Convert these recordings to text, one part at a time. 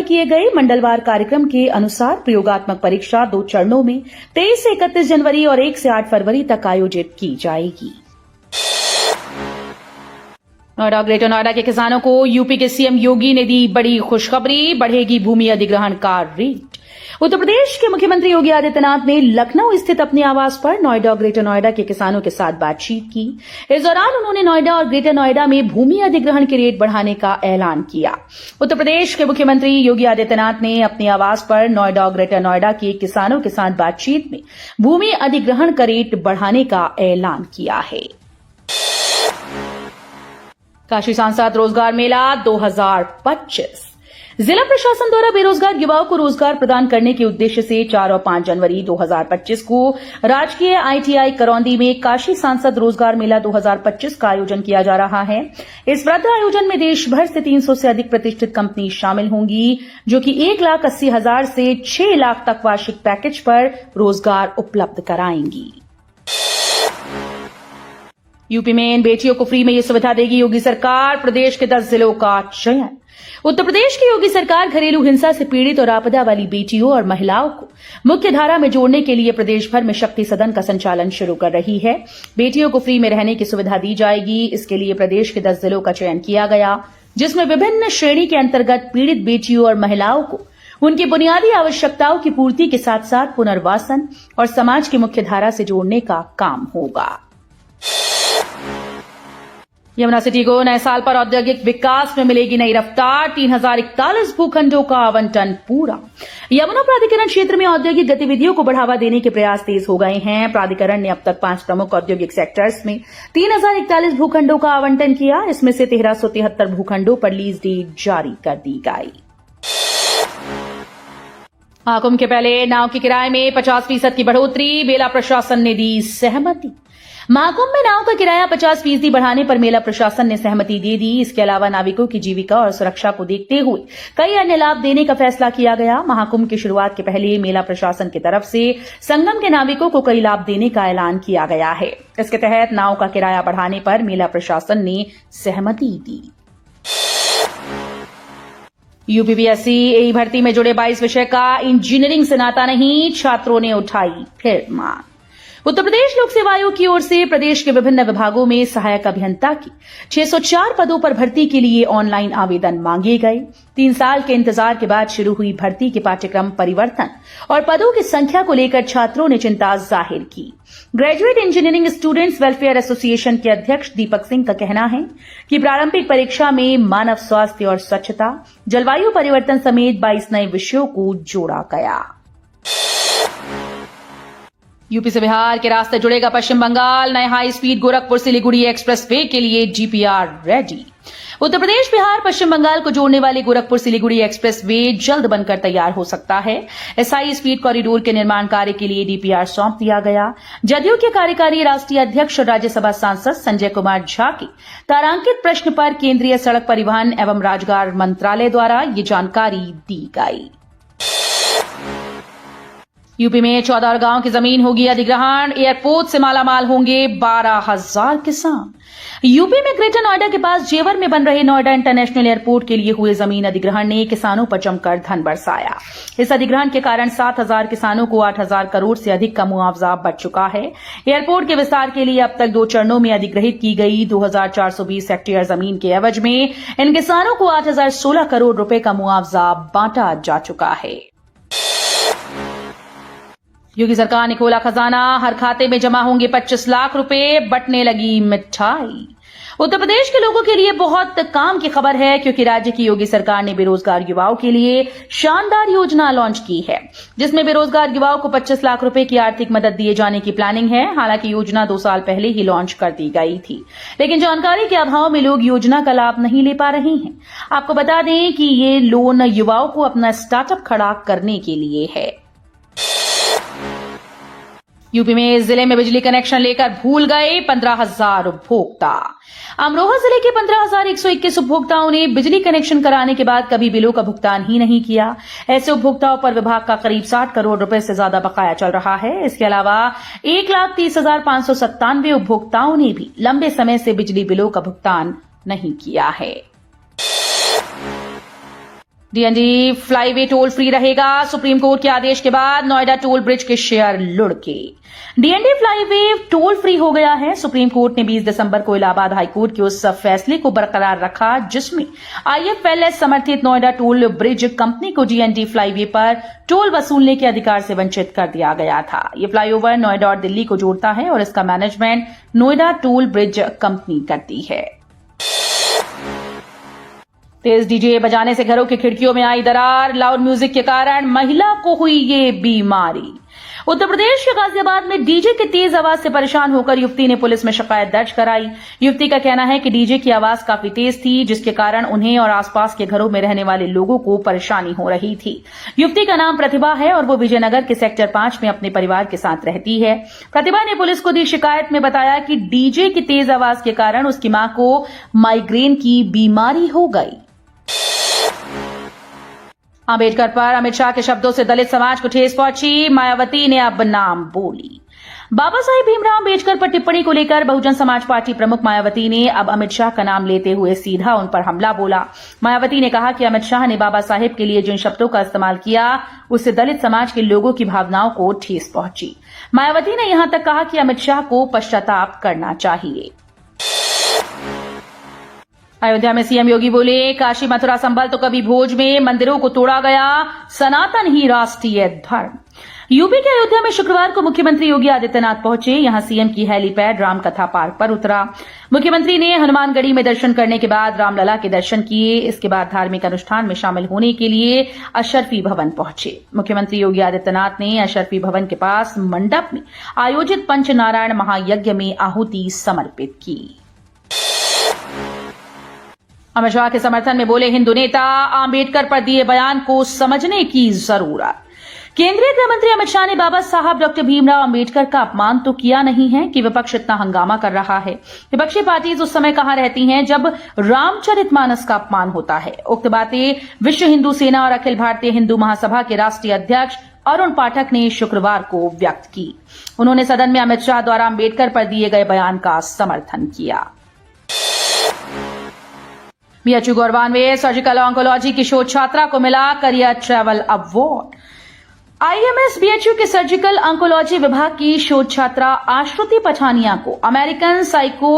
किए गए मंडलवार कार्यक्रम के अनुसार प्रयोगात्मक परीक्षा 2 चरणों में 23 से 31 जनवरी और 1 से 8 फरवरी तक आयोजित की जाएगी। नोएडा ग्रेटर नोएडा के किसानों को यूपी के सीएम योगी ने दी बड़ी खुशखबरी, बढ़ेगी भूमि अधिग्रहण का रेट। उत्तर प्रदेश के मुख्यमंत्री योगी आदित्यनाथ ने लखनऊ स्थित अपने आवास पर नोएडा और ग्रेटर नोएडा के किसानों के साथ बातचीत की। इस दौरान उन्होंने नोएडा और ग्रेटर नोएडा में भूमि अधिग्रहण के रेट बढ़ाने का ऐलान किया। उत्तर प्रदेश के मुख्यमंत्री योगी आदित्यनाथ ने अपने आवास पर नोएडा और ग्रेटर नोएडा के किसानों के साथ बातचीत में भूमि अधिग्रहण का रेट बढ़ाने का ऐलान किया है। काशी सांसद रोजगार मेला 2025 जिला प्रशासन द्वारा बेरोजगार युवाओं को रोजगार प्रदान करने के उद्देश्य से 4 और 5 जनवरी 2025 को राजकीय आईटीआई करौंदी में काशी सांसद रोजगार मेला 2025 का आयोजन किया जा रहा है। इस वृहद आयोजन में देश भर से 300 से अधिक प्रतिष्ठित कंपनी शामिल होंगी, जो कि 1,80,000 से 6 लाख तक वार्षिक पैकेज पर रोजगार उपलब्ध कराएंगी। यूपी में इन बेटियों को फ्री में ये सुविधा देगी योगी सरकार, प्रदेश के 10 जिलों का चयन। उत्तर प्रदेश की योगी सरकार घरेलू हिंसा से पीड़ित और आपदा वाली बेटियों और महिलाओं को मुख्य धारा में जोड़ने के लिए प्रदेश भर में शक्ति सदन का संचालन शुरू कर रही है। बेटियों को फ्री में रहने की सुविधा दी जाएगी। इसके लिए प्रदेश के 10 जिलों का चयन किया गया, जिसमें विभिन्न श्रेणी के अंतर्गत पीड़ित बेटियों और महिलाओं को उनकी बुनियादी आवश्यकताओं की पूर्ति के साथ साथ पुनर्वासन और समाज की मुख्य धारा से जोड़ने का काम होगा। यमुना सिटी को नए साल पर औद्योगिक विकास में मिलेगी नई रफ्तार। 3041 भूखंडों का आवंटन पूरा। यमुना प्राधिकरण क्षेत्र में औद्योगिक गतिविधियों को बढ़ावा देने के प्रयास तेज हो गए हैं। प्राधिकरण ने अब तक 5 प्रमुख औद्योगिक सेक्टर्स में 3041 भूखंडों का आवंटन किया। इसमें से 1373 भूखंडों पर लीज डीड जारी कर दी गई। महाकुंभ के पहले नाव के किराए में 50% की बढ़ोतरी, मेला प्रशासन ने दी सहमति। महाकुंभ में नाव का किराया 50% बढ़ाने पर मेला प्रशासन ने सहमति दे दी। इसके अलावा नाविकों की जीविका और सुरक्षा को देखते हुए कई अन्य लाभ देने का फैसला किया गया। महाकुंभ की शुरुआत के पहले मेला प्रशासन की तरफ से संगम के नाविकों को कई लाभ देने का ऐलान किया गया है। इसके तहत नाव का किराया बढ़ाने पर मेला प्रशासन ने सहमति दी। यूपीपीएससी एई भर्ती में जुड़े 22 विषय का इंजीनियरिंग से नाता नहीं, छात्रों ने उठाई फिर मांग। उत्तर प्रदेश लोक सेवा आयोग की ओर से प्रदेश के विभिन्न विभागों में सहायक अभियंता की 604 पदों पर भर्ती के लिए ऑनलाइन आवेदन मांगे गए। 3 साल के इंतजार के बाद शुरू हुई भर्ती के पाठ्यक्रम परिवर्तन और पदों की संख्या को लेकर छात्रों ने चिंता जाहिर की। Graduate engineering students welfare association के अध्यक्ष दीपक सिंह का कहना है कि प्रारंभिक परीक्षा में मानव स्वास्थ्य और स्वच्छता, जलवायु परिवर्तन समेत 22 नए विषयों को जोड़ा गया। यूपी से बिहार के रास्ते जुड़ेगा पश्चिम बंगाल। नए high speed Gorakhpur Siliguri expressway के लिए जीपीआर रेडी। उत्तर प्रदेश बिहार पश्चिम बंगाल को जोड़ने वाले गोरखपुर सिलीगुड़ी एक्सप्रेसवे जल्द बनकर तैयार हो सकता है। इस हाई स्पीड कॉरिडोर के निर्माण कार्य के लिए डीपीआर सौंप दिया गया। जदयू के कार्यकारी राष्ट्रीय अध्यक्ष और राज्यसभा सांसद संजय कुमार झा के तारांकित प्रश्न पर केंद्रीय सड़क परिवहन एवं राजमार्ग मंत्रालय द्वारा ये जानकारी दी गई। यूपी में 14 गांव की जमीन होगी अधिग्रहण। एयरपोर्ट से मालामाल होंगे 12,000 किसान। यूपी में ग्रेटर नोएडा के पास जेवर में बन रहे नोएडा इंटरनेशनल एयरपोर्ट के लिए हुए जमीन अधिग्रहण ने किसानों पर जमकर धन बरसाया। इस अधिग्रहण के कारण 7,000 किसानों को 8,000 करोड़ से अधिक का मुआवजा बच चुका है। एयरपोर्ट के विस्तार के लिए अब तक 2 चरणों में अधिग्रहित की गई 2,420 हेक्टेयर जमीन के एवज में इन किसानों को 8,016 करोड़ रुपए का मुआवजा बांटा जा चुका है। योगी सरकार ने खोला खजाना। हर खाते में जमा होंगे 25 लाख रुपए, बंटने लगी मिठाई। उत्तर प्रदेश के लोगों के लिए बहुत काम की खबर है, क्योंकि राज्य की योगी सरकार ने बेरोजगार युवाओं के लिए शानदार योजना लॉन्च की है, जिसमें बेरोजगार युवाओं को 25 लाख रुपए की आर्थिक मदद दिए जाने की प्लानिंग है। हालांकि योजना 2 साल पहले ही लॉन्च कर दी गई थी, लेकिन जानकारी के अभाव में लोग योजना का लाभ नहीं ले पा रहे हैं। आपको बता दें कि ये लोन युवाओं को अपना स्टार्टअप खड़ा करने के लिए है। यूपी में जिले में बिजली कनेक्शन लेकर भूल गए 15,000 उपभोक्ता। अमरोहा जिले के 15,121 उपभोक्ताओं ने बिजली कनेक्शन कराने के बाद कभी बिलों का भुगतान ही नहीं किया। ऐसे उपभोक्ताओं पर विभाग का करीब 60 करोड़ रुपए से ज्यादा बकाया चल रहा है। इसके अलावा 1,30,597 उपभोक्ताओं ने भी लंबे समय से बिजली बिलों का भुगतान नहीं किया है। डीएनडी फ्लाईवे टोल फ्री रहेगा। सुप्रीम कोर्ट के आदेश के बाद नोएडा टोल ब्रिज के शेयर लुढ़के। डीएनडी फ्लाईवे टोल फ्री हो गया है। सुप्रीम कोर्ट ने 20 दिसंबर को इलाहाबाद हाईकोर्ट के उस फैसले को बरकरार रखा जिसमें आईएफएलएस समर्थित नोएडा टोल ब्रिज कंपनी को डीएनडी फ्लाईवे पर टोल वसूलने के अधिकार से वंचित कर दिया गया था। ये फ्लाईओवर नोएडा और दिल्ली को जोड़ता है और इसका management Noida toll bridge company करती है। तेज डीजे बजाने से घरों की खिड़कियों में आई दरार। लाउड म्यूजिक के कारण महिला को हुई ये बीमारी। उत्तर प्रदेश के गाजियाबाद में डीजे की तेज आवाज से परेशान होकर युवती ने पुलिस में शिकायत दर्ज कराई। युवती का कहना है कि डीजे की आवाज काफी तेज थी जिसके कारण उन्हें और आसपास के घरों में रहने वाले लोगों को परेशानी हो रही थी। युवती का नाम प्रतिभा है और वो विजयनगर के सेक्टर 5 में अपने परिवार के साथ रहती है। प्रतिभा ने पुलिस को दी शिकायत में बताया कि डीजे की तेज आवाज के कारण उसकी मां को माइग्रेन की बीमारी हो गई। अंबेडकर पर अमित शाह के शब्दों से दलित समाज को ठेस पहुंची। मायावती ने अब नाम बोली। बाबा साहेब भीमराव अंबेडकर पर टिप्पणी को लेकर बहुजन समाज पार्टी प्रमुख मायावती ने अब अमित शाह का नाम लेते हुए सीधा उन पर हमला बोला। मायावती ने कहा कि अमित शाह ने बाबा साहेब के लिए जिन शब्दों का इस्तेमाल किया उससे दलित समाज के लोगों की भावनाओं को ठेस पहुंची। मायावती ने यहां तक कहा कि अमित शाह को पश्चाताप करना चाहिए। अयोध्या में सीएम योगी बोले, काशी मथुरा संभल तो कभी भोज में मंदिरों को तोड़ा गया, सनातन ही राष्ट्रीय धर्म। यूपी के अयोध्या में शुक्रवार को मुख्यमंत्री योगी आदित्यनाथ पहुंचे। यहां सीएम की हेलीपैड रामकथा पार्क पर उतरा। मुख्यमंत्री ने हनुमानगढ़ी में दर्शन करने के बाद रामलला के दर्शन किए। इसके बाद धार्मिक अनुष्ठान में शामिल होने के लिए अशरफी भवन पहुंचे। मुख्यमंत्री योगी आदित्यनाथ ने अशरफी भवन के पास मंडप में आयोजित पंचनारायण महायज्ञ में आहुति समर्पित की। अमित शाह के समर्थन में बोले हिंदू नेता, आंबेडकर पर दिए बयान को समझने की जरूरत। केंद्रीय गृह मंत्री अमित शाह ने बाबा साहब डॉक्टर भीमराव अंबेडकर का अपमान तो किया नहीं है कि विपक्ष इतना हंगामा कर रहा है। विपक्षी पार्टीज उस समय कहां रहती हैं जब रामचरितमानस का अपमान होता है। उक्त बातें विश्व हिंदू सेना और अखिल भारतीय हिंदू महासभा के राष्ट्रीय अध्यक्ष अरुण पाठक ने शुक्रवार को व्यक्त की। उन्होंने सदन में अमित शाह द्वारा अंबेडकर पर दिए गए बयान का समर्थन किया। बीएचयू गोरवान में सर्जिकल ऑन्कोलॉजी की शोध छात्रा को मिला career travel award. IMS BHU के सर्जिकल ऑन्कोलॉजी विभाग की शोध छात्रा आश्रुति पठानिया को अमेरिकन साइको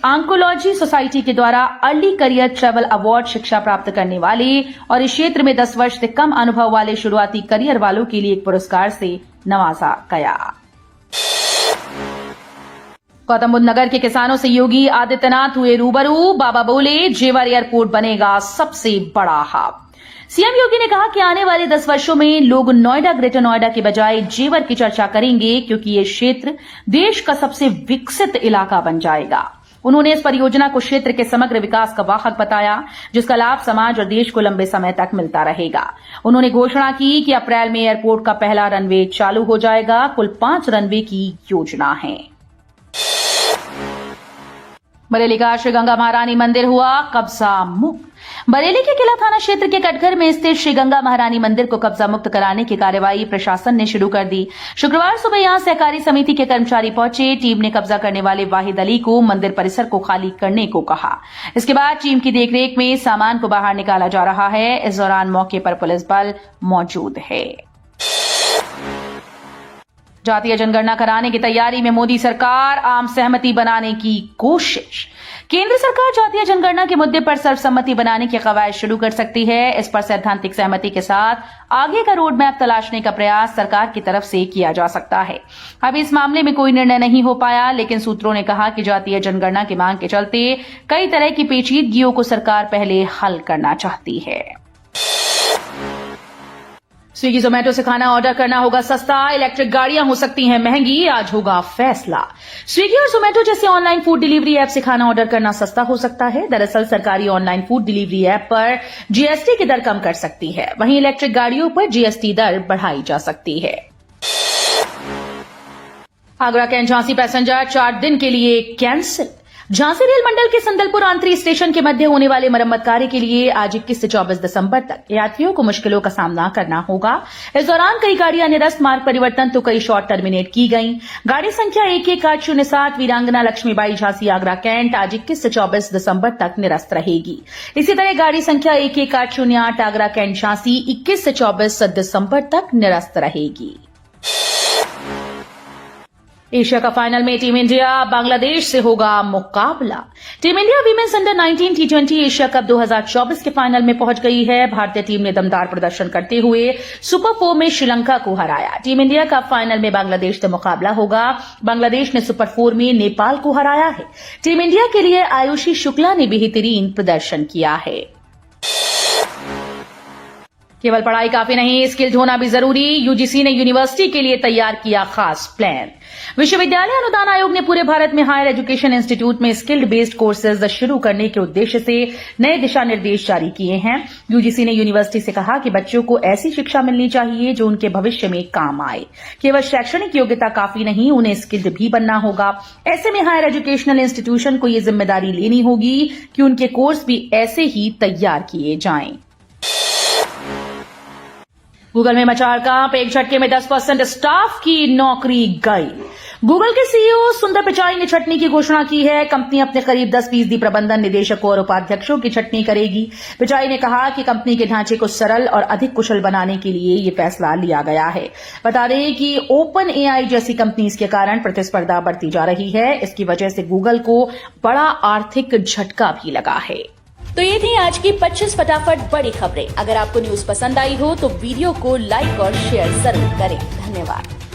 ऑन्कोलॉजी सोसाइटी के द्वारा अर्ली करियर ट्रैवल अवार्ड शिक्षा प्राप्त करने वाले और इस क्षेत्र में 10 वर्ष से कम अनुभव वाले शुरुआती करियर वालों के लिए एक पुरस्कार से नवाजा गया। गौतम बुद्ध नगर के किसानों से योगी आदित्यनाथ हुए रूबरू। बाबा बोले, जेवर एयरपोर्ट बनेगा सबसे बड़ा हब। सीएम योगी ने कहा कि आने वाले 10 वर्षों में लोग नोएडा, ग्रेटर नोएडा के बजाय जेवर की चर्चा करेंगे क्योंकि ये क्षेत्र देश का सबसे विकसित इलाका बन जाएगा। उन्होंने इस परियोजना को क्षेत्र के समग्र विकास का वाहक बताया जिसका लाभ समाज और देश को लंबे समय तक मिलता रहेगा। उन्होंने घोषणा की कि अप्रैल में एयरपोर्ट का पहला रनवे चालू हो जाएगा। कुल 5 रनवे की योजना है। बरेली का श्री गंगा महारानी मंदिर हुआ कब्जा मुक्त। बरेली के किला थाना क्षेत्र के कटघर में स्थित श्री गंगा महारानी मंदिर को कब्जा मुक्त कराने की कार्यवाही प्रशासन ने शुरू कर दी। शुक्रवार सुबह यहां सहकारी समिति के कर्मचारी पहुंचे। टीम ने कब्जा करने वाले वाहिद अली को मंदिर परिसर को खाली करने को कहा। इसके बाद टीम की देखरेख में सामान को बाहर निकाला जा रहा है। इस दौरान मौके पर पुलिस बल मौजूद है। जातीय जनगणना कराने की तैयारी में मोदी सरकार, आम सहमति बनाने की कोशिश। केंद्र सरकार जातीय जनगणना के मुद्दे पर सर्वसम्मति बनाने की कवायद शुरू कर सकती है। इस पर सैद्धांतिक सहमति के साथ आगे का रोड मैप तलाशने का प्रयास सरकार की तरफ से किया जा सकता है। अभी इस मामले में कोई निर्णय नहीं हो पाया, लेकिन सूत्रों ने कहा कि जातीय जनगणना की मांग के चलते कई तरह की पेचीदगियों को सरकार पहले हल करना चाहती है। स्विगी जोमेटो से खाना ऑर्डर करना होगा सस्ता, इलेक्ट्रिक गाड़ियां हो सकती हैं महंगी, आज होगा फैसला। स्विगी और जोमेटो जैसे ऑनलाइन फूड डिलीवरी ऐप से खाना ऑर्डर करना सस्ता हो सकता है। दरअसल सरकारी ऑनलाइन फूड डिलीवरी ऐप पर जीएसटी की दर कम कर सकती है, वहीं इलेक्ट्रिक गाड़ियों पर जीएसटी दर बढ़ाई जा सकती है। आगरा कैंट झांसी पैसेंजर 4 दिन के लिए कैंसिल। झांसी रेल मंडल के संदलपुर आंतरी स्टेशन के मध्य होने वाले मरम्मत कार्य के लिए आज 21 से 24 दिसंबर तक यात्रियों को मुश्किलों का सामना करना होगा। इस दौरान कई गाड़ियां निरस्त, मार्ग परिवर्तन तो कई शॉर्ट टर्मिनेट की गई। गाड़ी संख्या 11807 वीरांगना लक्ष्मीबाई झांसी आगरा कैंट आज 21 से 24 दिसंबर तक निरस्त रहेगी। इसी तरह गाड़ी संख्या 11808 आगरा कैंट झांसी 21 से 24 दिसंबर तक निरस्त रहेगी। एशिया कप फाइनल में टीम इंडिया बांग्लादेश से होगा मुकाबला। टीम इंडिया वीमेंस अंडर 19 टी20 एशिया कप 2024 के फाइनल में पहुंच गई है। भारतीय टीम ने दमदार प्रदर्शन करते हुए सुपर 4 में श्रीलंका को हराया। टीम इंडिया का फाइनल में बांग्लादेश से मुकाबला होगा। बांग्लादेश ने सुपर 4 में नेपाल को हराया है। टीम इंडिया के लिए आयुषी शुक्ला ने बेहतरीन प्रदर्शन किया है। केवल पढ़ाई काफी नहीं, स्किल्ड होना भी जरूरी। यूजीसी ने यूनिवर्सिटी के लिए तैयार किया खास प्लान। विश्वविद्यालय अनुदान आयोग ने पूरे भारत में हायर एजुकेशन इंस्टीट्यूट में स्किल्ड बेस्ड कोर्सेज शुरू करने के उद्देश्य से नए दिशा निर्देश जारी किए हैं। यूजीसी ने यूनिवर्सिटी से कहा कि बच्चों को ऐसी शिक्षा मिलनी चाहिए जो उनके भविष्य में काम आए। केवल शैक्षणिक योग्यता काफी नहीं, उन्हें स्किल्ड भी बनना होगा। ऐसे में हायर एजुकेशनल इंस्टीट्यूशन को यह जिम्मेदारी लेनी होगी कि उनके कोर्स भी ऐसे ही तैयार किए जाएं। गूगल में मचा हड़कंप, एक झटके में 10% स्टाफ की नौकरी गई। गूगल के सीईओ सुंदर पिचाई ने छटनी की घोषणा की है। कंपनी अपने करीब 10% प्रबंधन निदेशकों और उपाध्यक्षों की छटनी करेगी। पिचाई ने कहा कि कंपनी के ढांचे को सरल और अधिक कुशल बनाने के लिए यह फैसला लिया गया है। बता दें कि ओपन एआई जैसी कंपनीज के कारण प्रतिस्पर्धा बढ़ती जा रही है। इसकी वजह से गूगल को बड़ा आर्थिक झटका भी लगा है। तो ये थी आज की 25 फटाफट बड़ी खबरें। अगर आपको न्यूज पसंद आई हो तो वीडियो को लाइक और शेयर जरूर करें। धन्यवाद।